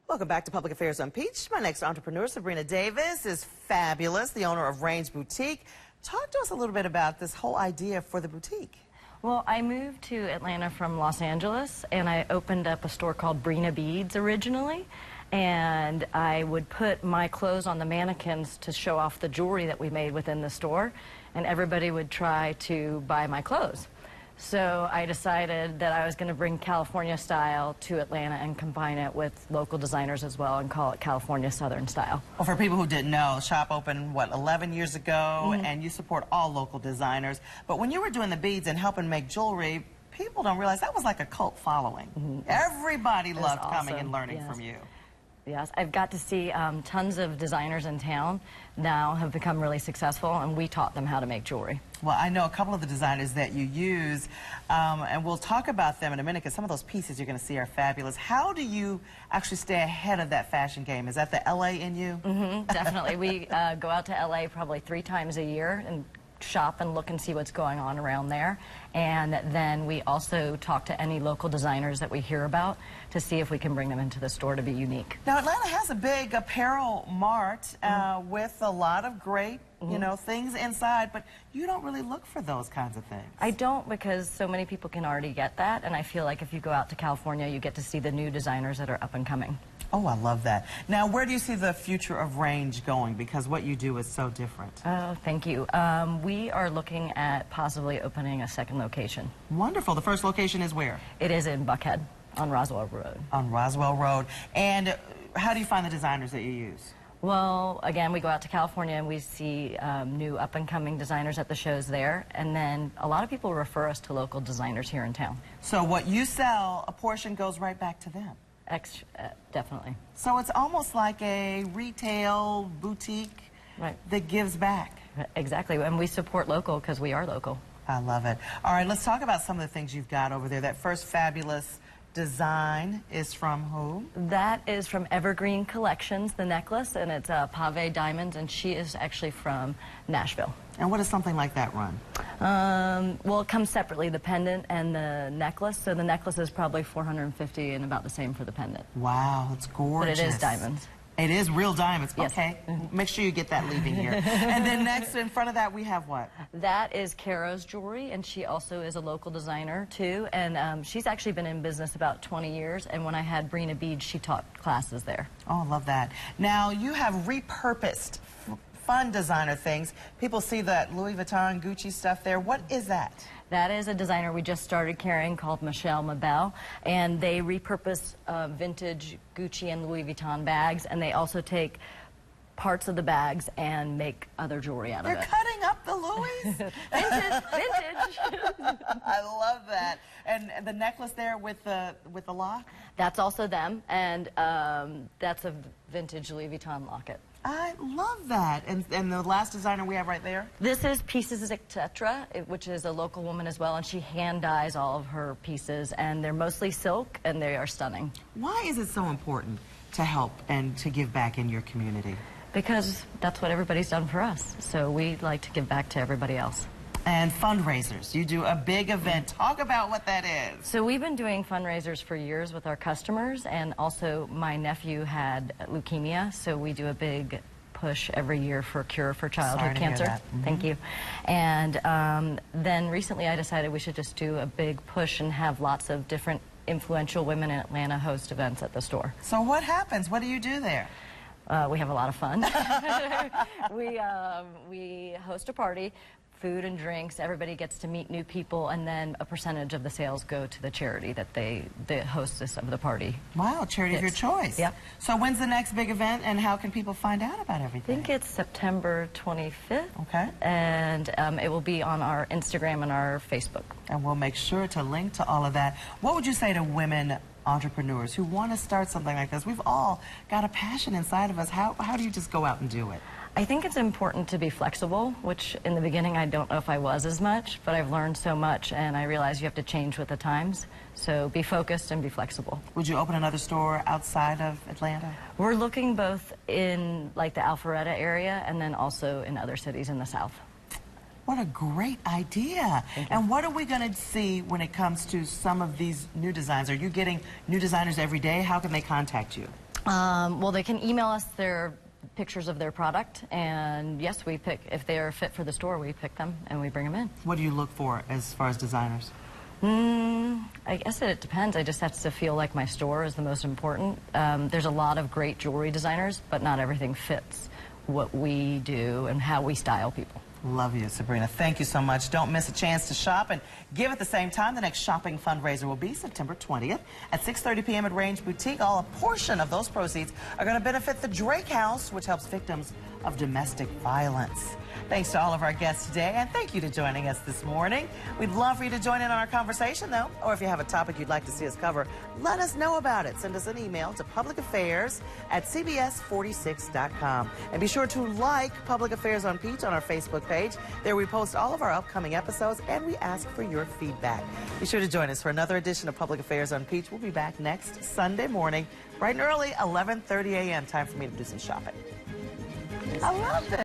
Welcome back to Public Affairs Unpeached. My next entrepreneur, Sabrina Davis, is fabulous, the owner of Range Boutique. Talk to us a little bit about this whole idea for the boutique. Well, I moved to Atlanta from Los Angeles, and I opened up a store called Brina Beads originally. And I would put my clothes on the mannequins to show off the jewelry that we made within the store, and everybody would try to buy my clothes. So I decided that I was going to bring California style to Atlanta and combine it with local designers as well and call it California Southern style. Well, for people who didn't know, shop opened, what, 11 years ago, and you support all local designers. But when you were doing the beads and helping make jewelry, people don't realize that was like a cult following. Everybody loved coming and learning from you. Yes, I've got to see tons of designers in town now have become really successful, and we taught them how to make jewelry. Well, I know a couple of the designers that you use, and we'll talk about them in a minute because some of those pieces you're going to see are fabulous. How do you actually stay ahead of that fashion game? Is that the LA in you? Definitely. We go out to LA probably 3 times a year and shop and look and see what's going on around there. And then we also talk to any local designers that we hear about to see if we can bring them into the store to be unique. Now, Atlanta has a big apparel mart with a lot of great, you know, things inside, but you don't really look for those kinds of things. I don't, because so many people can already get that, and I feel like if you go out to California, you get to see the new designers that are up and coming. Oh, I love that. Now, where do you see the future of Range going? Because what you do is so different. Oh, thank you. We are looking at possibly opening a second location. Wonderful. The first location is where? It is in Buckhead on Roswell Road. On Roswell Road. And how do you find the designers that you use? Well, again, we go out to California and we see new up-and-coming designers at the shows there, and then a lot of people refer us to local designers here in town. So what you sell, a portion goes right back to them? Definitely. So it's almost like a retail boutique that gives back. Exactly, and we support local because we are local. I love it. All right, let's talk about some of the things you've got over there. That first fabulous design is from who? That is from Evergreen Collections, the necklace, and it's Pave Diamonds, and she is actually from Nashville. And what does something like that run? Well, it comes separately, the pendant and the necklace. So the necklace is probably $450 and about the same for the pendant. Wow, it's gorgeous. But it is diamonds. It is real diamonds. Yes. Okay. Make sure you get that leaving here. And then next, in front of that, we have what? That is Caro's jewelry, and she also is a local designer, too. And she's actually been in business about 20 years, and when I had Brina Beads, she taught classes there. Oh, I love that. Now, you have repurposed fun designer things. People see that Louis Vuitton, Gucci stuff there. What is that? That is a designer we just started carrying called Michelle Mabel, and they repurpose vintage Gucci and Louis Vuitton bags, and they also take parts of the bags and make other jewelry out of it. You're cutting up the Louis? Vintage. I love that. And the necklace there with the lock? That's also them, and that's a vintage Louis Vuitton locket. I love that. And the last designer we have right there? This is Pieces Etc., which is a local woman as well, and she hand dyes all of her pieces, and they're mostly silk, and they are stunning. Why is it so important to help and to give back in your community? Because that's what everybody's done for us, so we like to give back to everybody else. And fundraisers. You do a big event. Talk about what that is. So we've been doing fundraisers for years with our customers, and also my nephew had leukemia, so we do a big push every year for a cure for childhood cancer. Thank you. And then recently I decided we should just do a big push and have lots of different influential women in Atlanta host events at the store. So what happens? What do you do there? We have a lot of fun. We host a party, food and drinks, everybody gets to meet new people, and then a percentage of the sales go to the charity that the hostess of the party. Wow, charity of your choice. Yep. So when's the next big event, and how can people find out about everything? I think it's September 25th. Okay. And it will be on our Instagram and our Facebook. And we'll make sure to link to all of that. What would you say to women entrepreneurs who want to start something like this? We've all got a passion inside of us. How do you just go out and do it? I think it's important to be flexible, which in the beginning I don't know if I was as much, but I've learned so much, and I realize you have to change with the times. So be focused and be flexible. Would you open another store outside of Atlanta? We're looking both in like the Alpharetta area and then also in other cities in the South. What a great idea. And what are we going to see when it comes to some of these new designs? Are you getting new designers every day? How can they contact you? Well, they can email us their pictures of their product, and yes, we pick, if they are fit for the store, we pick them and we bring them in. What do you look for as far as designers? I guess it depends. I just have to feel like my store is the most important. There's a lot of great jewelry designers, but not everything fits what we do and how we style people. Love you, Sabrina. Thank you so much. Don't miss a chance to shop and give at the same time. The next shopping fundraiser will be September 20th at 6:30 p.m. at Range Boutique. A portion of those proceeds are going to benefit the Drake House, which helps victims of domestic violence. Thanks to all of our guests today, and thank you to joining us this morning. We'd love for you to join in on our conversation, though, or if you have a topic you'd like to see us cover, let us know about it. Send us an email to publicaffairs@cbs46.com. And be sure to like Public Affairs on Peach on our Facebook page. There we post all of our upcoming episodes, and we ask for your feedback. Be sure to join us for another edition of Public Affairs on Peach. We'll be back next Sunday morning, bright and early, 11:30 a.m. Time for me to do some shopping. I love it.